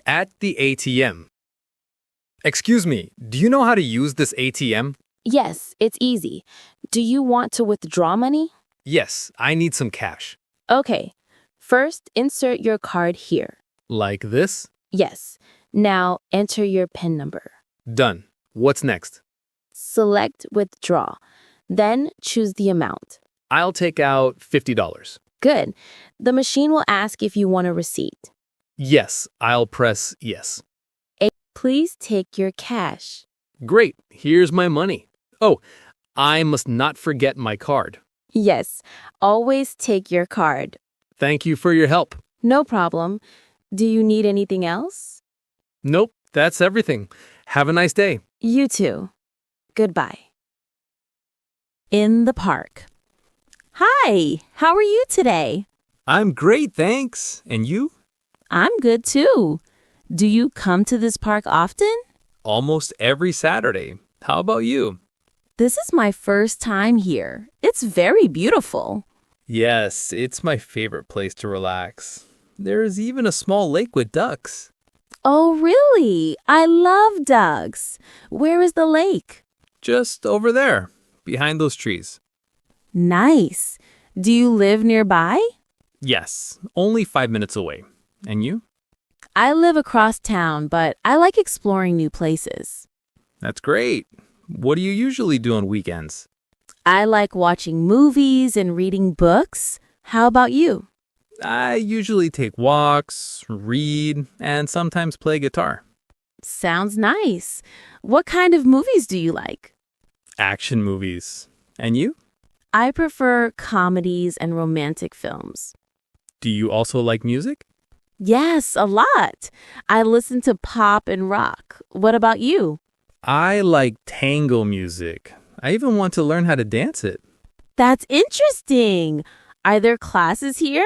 At the ATM. Excuse me, do you know how to use this ATM? Yes, it's easy. Do you want to withdraw money? Yes, I need some cash. Okay. First, insert your card here. Like this? Yes. Now, enter your PIN number. Done. What's next? Select Withdraw. Then choose the amount. I'll take out $50. Good. The machine will ask if you want a receipt. Yes, I'll press yes. Please take your cash. Great, here's my money. Oh, I must not forget my card. Yes, always take your card. Thank you for your help. No problem. Do you need anything else? Nope, that's everything. Have a nice day. You too. Goodbye. In the park. Hi, how are you today? I'm great, thanks. And you? I'm good too. Do you come to this park often? Almost every Saturday. How about you? This is my first time here. It's very beautiful. Yes, it's my favorite place to relax. There's even a small lake with ducks. Oh, really? I love ducks. Where is the lake? Just over there, behind those trees. Nice. Do you live nearby? Yes, only 5 minutes away. And you? I live across town, but I like exploring new places. That's great. What do you usually do on weekends? I like watching movies and reading books. How about you? I usually take walks, read, and sometimes play guitar. Sounds nice. What kind of movies do you like? Action movies. And you? I prefer comedies and romantic films. Do you also like music? Yes, a lot. I listen to pop and rock. What about you? I like tango music. I even want to learn how to dance it. That's interesting. Are there classes here?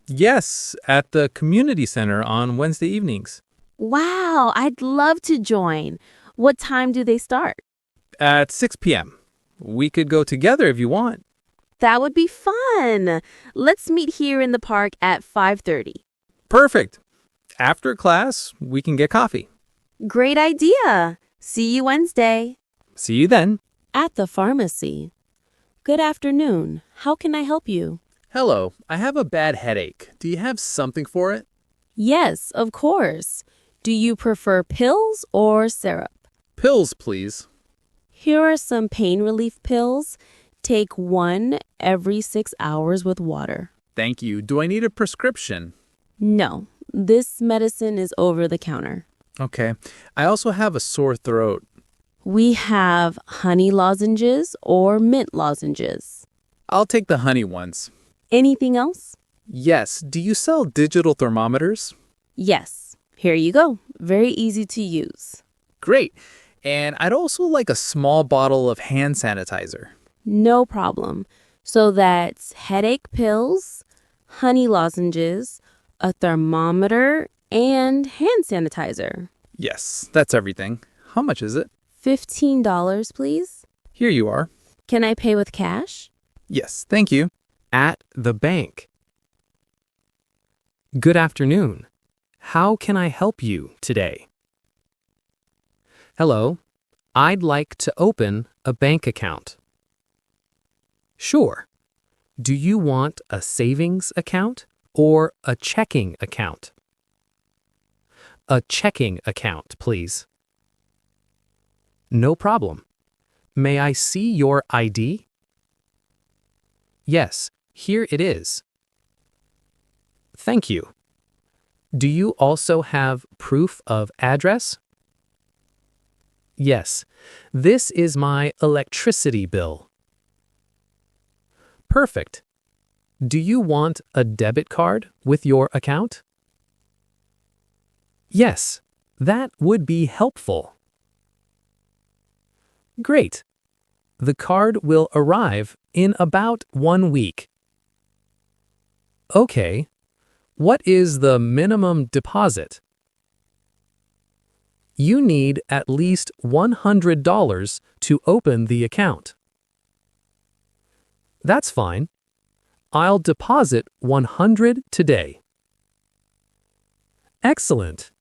Yes, at the community center on Wednesday evenings. Wow, I'd love to join. What time do they start? At 6 p.m. We could go together if you want. That would be fun. Let's meet here in the park at 5:30. Perfect. After class, we can get coffee. Great idea. See you Wednesday. See you then. At the pharmacy. Good afternoon. How can I help you? Hello, I have a bad headache. Do you have something for it? Yes, of course. Do you prefer pills or syrup? Pills, please. Here are some pain relief pills. Take one every 6 hours with water. Thank you. Do I need a prescription? No, this medicine is over the counter. Okay. I also have a sore throat. We have honey lozenges or mint lozenges. I'll take the honey ones. Anything else? Yes. Do you sell digital thermometers? Yes. Here you go. Very easy to use. Great. And I'd also like a small bottle of hand sanitizer. No problem. So that's headache pills, honey lozenges, a thermometer, and hand sanitizer. Yes, that's everything. How much is it? $15, please. Here you are. Can I pay with cash? Yes, thank you. At the bank. Good afternoon. How can I help you today? Hello, I'd like to open a bank account. Sure. Do you want a savings account or a checking account? A checking account, please. No problem. May I see your ID? Yes, here it is. Thank you. Do you also have proof of address? Yes, this is my electricity bill. Perfect. Do you want a debit card with your account? Yes, that would be helpful. Great. The card will arrive in about 1 week. Okay. What is the minimum deposit? You need at least $100 to open the account. That's fine. I'll deposit $100 today. Excellent.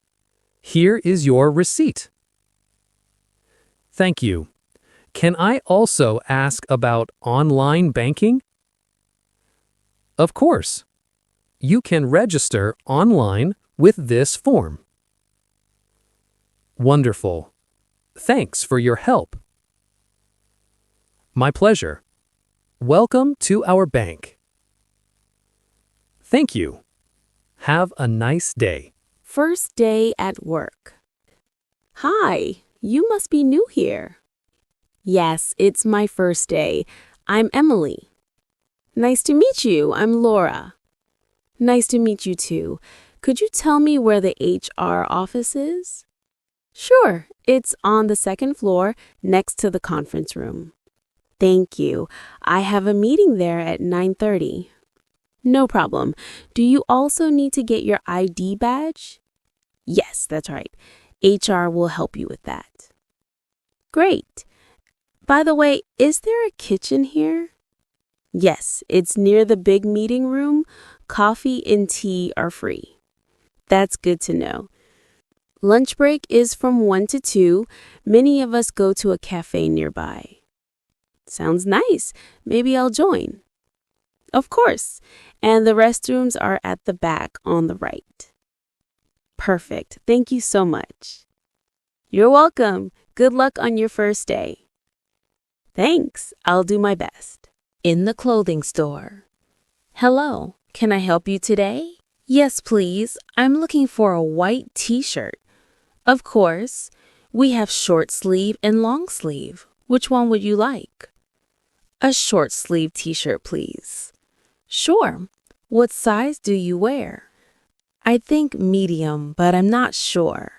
Here is your receipt. Thank you. Can I also ask about online banking? Of course. You can register online with this form. Wonderful. Thanks for your help. My pleasure. Welcome to our bank. Thank you. Have a nice day. First day at work. Hi, you must be new here. Yes, it's my first day. I'm Emily. Nice to meet you. I'm Laura. Nice to meet you too. Could you tell me where the HR office is? Sure, it's on the second floor next to the conference room. Thank you. I have a meeting there at 9:30. No problem. Do you also need to get your ID badge? Yes, that's right. HR will help you with that. Great. By the way, is there a kitchen here? Yes, it's near the big meeting room. Coffee and tea are free. That's good to know. Lunch break is from 1 to 2. Many of us go to a cafe nearby. Sounds nice. Maybe I'll join. Of course. And the restrooms are at the back on the right. Perfect. Thank you so much. You're welcome. Good luck on your first day. Thanks. I'll do my best. In the clothing store. Hello. Can I help you today? Yes, please. I'm looking for a white t-shirt. Of course. We have short sleeve and long sleeve. Which one would you like? A short sleeve t-shirt, please. Sure. What size do you wear? I think medium, but I'm not sure.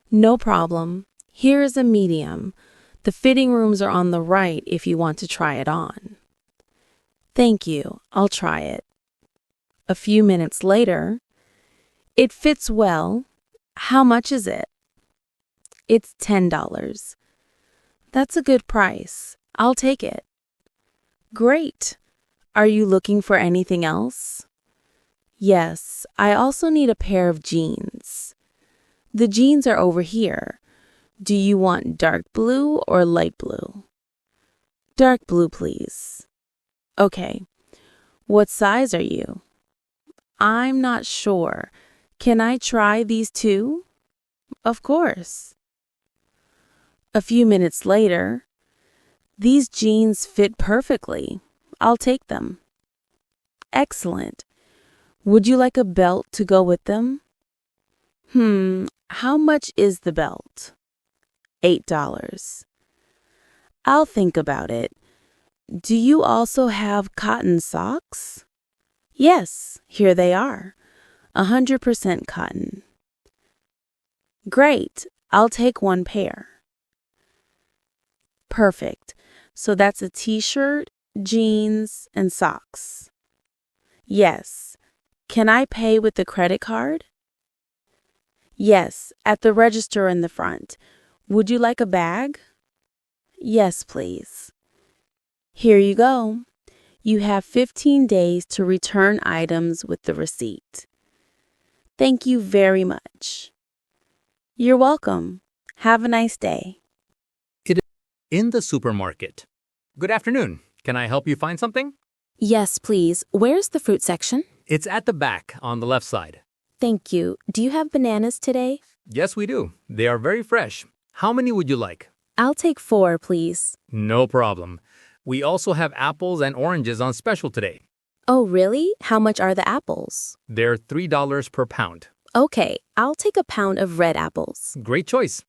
No problem. Here is a medium. The fitting rooms are on the right if you want to try it on. Thank you. I'll try it. A few minutes later, it fits well. How much is it? It's $10. That's a good price. I'll take it. Great. Are you looking for anything else? Yes, I also need a pair of jeans. The jeans are over here. Do you want dark blue or light blue? Dark blue, please. Okay. What size are you? I'm not sure. Can I try these two? Of course. A few minutes later, these jeans fit perfectly. I'll take them. Excellent. Would you like a belt to go with them? How much is the belt? $8. I'll think about it. Do you also have cotton socks? Yes, here they are. 100% cotton. Great. I'll take one pair. Perfect. So that's a t-shirt, jeans, and socks. Yes. Can I pay with the credit card? Yes, at the register in the front. Would you like a bag? Yes, please. Here you go. You have 15 days to return items with the receipt. Thank you very much. You're welcome. Have a nice day. In the supermarket. Good afternoon. Can I help you find something? Yes, please. Where's the fruit section? It's at the back on the left side. Thank you. Do you have bananas today? Yes, we do. They are very fresh. How many would you like? I'll take 4, please. No problem. We also have apples and oranges on special today. Oh, really? How much are the apples? They're $3 per pound. Okay, I'll take a pound of red apples. Great choice.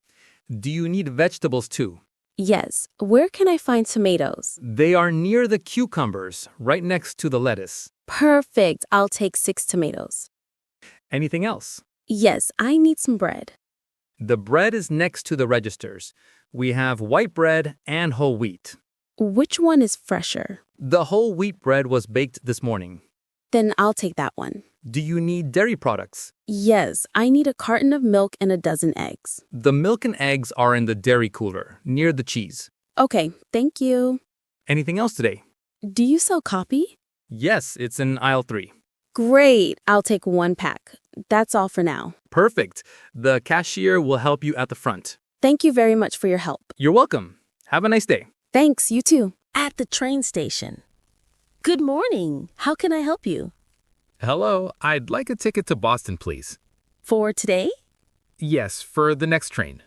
Do you need vegetables too? Yes. Where can I find tomatoes? They are near the cucumbers, right next to the lettuce. Perfect. I'll take 6 tomatoes. Anything else? Yes, I need some bread. The bread is next to the registers. We have white bread and whole wheat. Which one is fresher? The whole wheat bread was baked this morning. Then I'll take that one. Do you need dairy products? Yes, I need a carton of milk and a dozen eggs. The milk and eggs are in the dairy cooler, near the cheese. Okay, thank you. Anything else today? Do you sell coffee? Yes, it's in aisle 3. Great, I'll take 1 pack. That's all for now. Perfect. The cashier will help you at the front. Thank you very much for your help. You're welcome. Have a nice day. Thanks, you too. At the train station. Good morning. How can I help you? Hello, I'd like a ticket to Boston, please. For today? Yes, for the next train.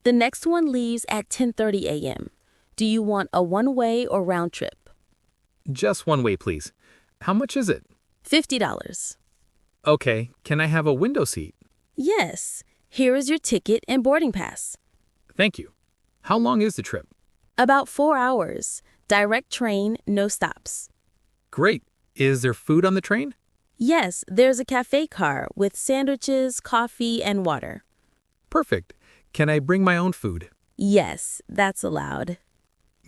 The next one leaves at 10:30 a.m. Do you want a one-way or round trip? Just one way, please. How much is it? $50. Okay, can I have a window seat? Yes. Here is your ticket and boarding pass. Thank you. How long is the trip? About 4 hours. Direct train, no stops. Great. Is there food on the train? Yes, there's a cafe car with sandwiches, coffee, and water. Perfect. Can I bring my own food? Yes, that's allowed.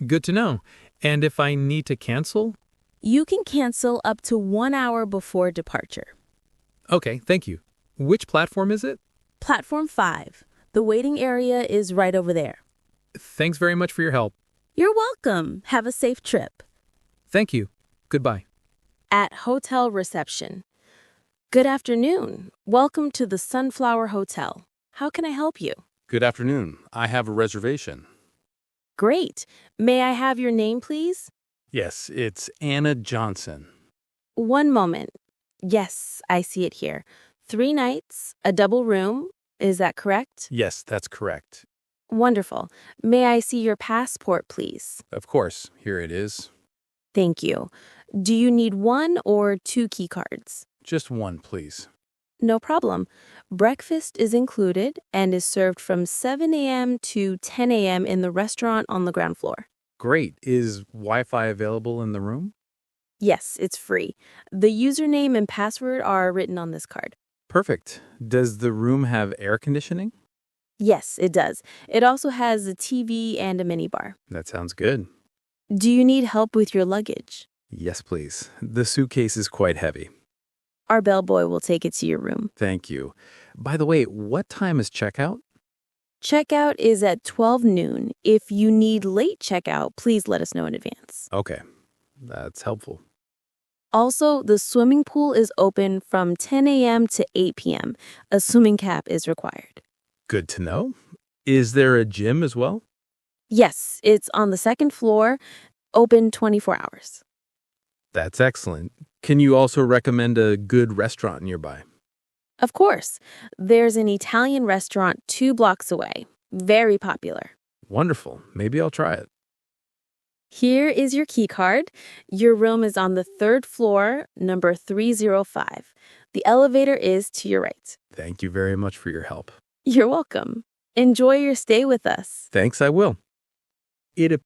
Good to know. And if I need to cancel? You can cancel up to 1 hour before departure. Okay, thank you. Which platform is it? Platform 5. The waiting area is right over there. Thanks very much for your help. You're welcome. Have a safe trip. Thank you. Goodbye. At hotel reception. Good afternoon. Welcome to the Sunflower Hotel. How can I help you? Good afternoon. I have a reservation. Great. May I have your name, please? Yes, it's Anna Johnson. One moment. Yes, I see it here. 3 nights, a double room. Is that correct? Yes, that's correct. Wonderful. May I see your passport, please? Of course, here it is. Thank you. Do you need 1 or 2 key cards? Just one, please. No problem. Breakfast is included and is served from 7 a.m. to 10 a.m. in the restaurant on the ground floor. Great. Is Wi-Fi available in the room? Yes, it's free. The username and password are written on this card. Perfect. Does the room have air conditioning? Yes, it does. It also has a TV and a minibar. That sounds good. Do you need help with your luggage? Yes, please. The suitcase is quite heavy. Our bellboy will take it to your room. Thank you. By the way, what time is checkout? Checkout is at 12 noon. If you need late checkout, please let us know in advance. Okay, that's helpful. Also, the swimming pool is open from 10 a.m. to 8 p.m. A swimming cap is required. Good to know. Is there a gym as well? Yes, it's on the 2nd floor, open 24 hours. That's excellent. Can you also recommend a good restaurant nearby? Of course, there's an Italian restaurant 2 blocks away. Very popular. Wonderful. Maybe I'll try it. Here is your key card. Your room is on the 3rd floor, number 305. The elevator is to your right. Thank you very much for your help. You're welcome. Enjoy your stay with us. Thanks, I will. It